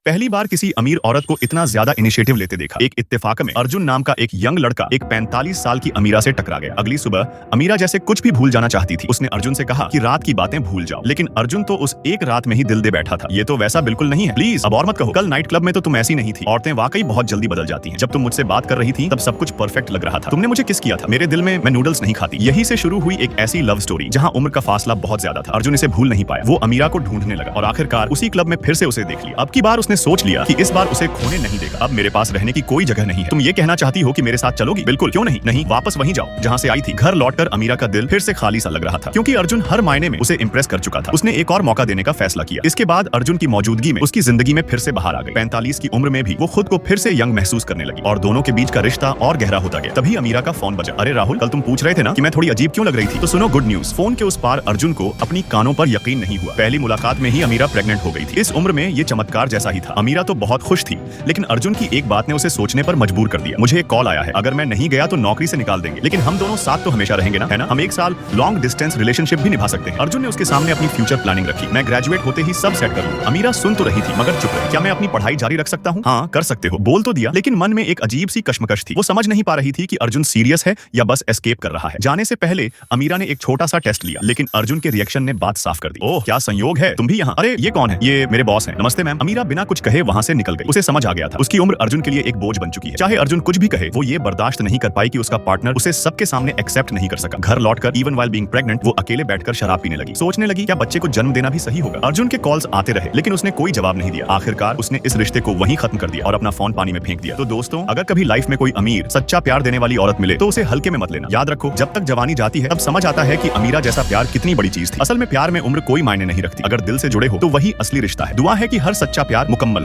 पहली बार किसी अमीर औरत को इतना ज्यादा इनिशिएटिव लेते देखा। एक इत्तेफाक में अर्जुन नाम का एक यंग लड़का एक 45 साल की अमीरा से टकरा गया। अगली सुबह अमीरा जैसे कुछ भी भूल जाना चाहती थी। उसने अर्जुन से कहा कि रात की बातें भूल जाओ, लेकिन अर्जुन तो उस एक रात में ही दिल दे बैठा था। ये तो वैसा बिल्कुल नहीं है, प्लीज अब और मत कहो। कल नाइट क्लब में तो तुम ऐसी नहीं थी। औरतें वाकई बहुत जल्दी बदल जाती हैं। जब तुम मुझसे बात कर रही थी तब सब कुछ परफेक्ट लग रहा था। तुमने मुझे किस किया था? मेरे दिल में मैं नूडल्स नहीं खाती। यही से शुरू हुई एक ऐसी लव स्टोरी जहाँ उम्र का फासला बहुत ज्यादा था। अर्जुन इसे भूल नहीं पाया। वो अमीरा को ढूंढने लगा और आखिरकार उसी क्लब में फिर से उसे देख लिया। अब की बार उसने सोच लिया कि इस बार उसे खोने नहीं देगा। अब मेरे पास रहने की कोई जगह नहीं है। तुम ये कहना चाहती हो कि मेरे साथ चलोगी? बिल्कुल, क्यों नहीं। नहीं, वापस वहीं जाओ जहाँ से आई थी। घर लौटकर अमीरा का दिल फिर से खाली सा लग रहा था, क्योंकि अर्जुन हर मायने में उसे इंप्रेस कर चुका था। उसने एक और मौका देने का फैसला किया। इसके बाद अर्जुन की मौजूदगी में उसकी जिंदगी में फिर से बाहर आ गई। 45 की उम्र में भी वो खुद को फिर से यंग महसूस करने लगी और दोनों के बीच का रिश्ता और गहरा होता गया। तभी अमीरा का फोन बजा। अरे राहुल, कल तुम पूछ रहे थे ना कि मैं थोड़ी अजीब क्यों लग रही थी? तो सुनो गुड न्यूज। फोन के उस पार अर्जुन को अपनी कानों पर यकीन नहीं हुआ। पहली मुलाकात में ही अमीरा प्रेग्नेंट हो गई थी। इस उम्र में ये चमत्कार जैसा ही था। अमीरा तो बहुत खुश थी, लेकिन अर्जुन की एक बात ने उसे सोचने पर मजबूर कर दिया। मुझे एक कॉल आया है, अगर मैं नहीं गया तो नौकरी से निकाल देंगे, लेकिन हम दोनों साथ तो हमेशा रहेंगे ना, है ना? हम एक साल लॉन्ग डिस्टेंस रिलेशनशिप भी निभा सकते हैं। अर्जुन ने उसके सामने अपनी फ्यूचर प्लानिंग रखी। मैं ग्रेजुएट होते ही सब सेट कर लूंगा। अमीरा सुन तो रही थी मगर चुप रही। क्या मैं अपनी पढ़ाई जारी रख सकता हूँ? हाँ, कर सकते हो, बोल तो दिया, लेकिन मन में एक अजीब सी कश्मकश थी। वो समझ नहीं पा रही थी कि अर्जुन सीरियस है या बस एस्केप कर रहा है। जाने से पहले अमीरा ने एक छोटा सा टेस्ट लिया, लेकिन अर्जुन के रिएक्शन ने बात साफ कर दी। ओह, क्या संयोग है, तुम भी यहाँ। अरे ये कौन है? ये मेरे बॉस हैं। नमस्ते मैम। अमीरा बिना कुछ कहे वहां से निकल गई। उसे समझ आ गया था उसकी उम्र अर्जुन के लिए एक बोझ बन चुकी है। चाहे अर्जुन कुछ भी कहे, वो ये बर्दाश्त नहीं कर पाई कि उसका पार्टनर उसे सबके सामने एक्सेप्ट नहीं कर सका। घर लौटकर इवन व्हाइल बीइंग प्रेग्नेंट वो अकेले बैठकर शराब पीने लगी। सोचने लगी क्या बच्चे को जन्म देना भी सही होगा। अर्जुन के कॉल्स आते रहे, लेकिन उसने कोई जवाब नहीं दिया। आखिरकार उसने इस रिश्ते को वहीं खत्म कर दिया और अपना फोन पानी में फेंक दिया। तो दोस्तों, अगर कभी लाइफ में कोई अमीर सच्चा प्यार देने वाली औरत मिले तो उसे हल्के में मत लेना। याद रखो, जब तक जवानी जाती है तब समझ आता है कि अमीरा जैसा प्यार कितनी बड़ी चीज थी। असल में प्यार में उम्र कोई मायने नहीं रखती। अगर दिल से जुड़े हो तो वही असली रिश्ता है। दुआ है कि हर सच्चा प्यार मुकम्मल हो।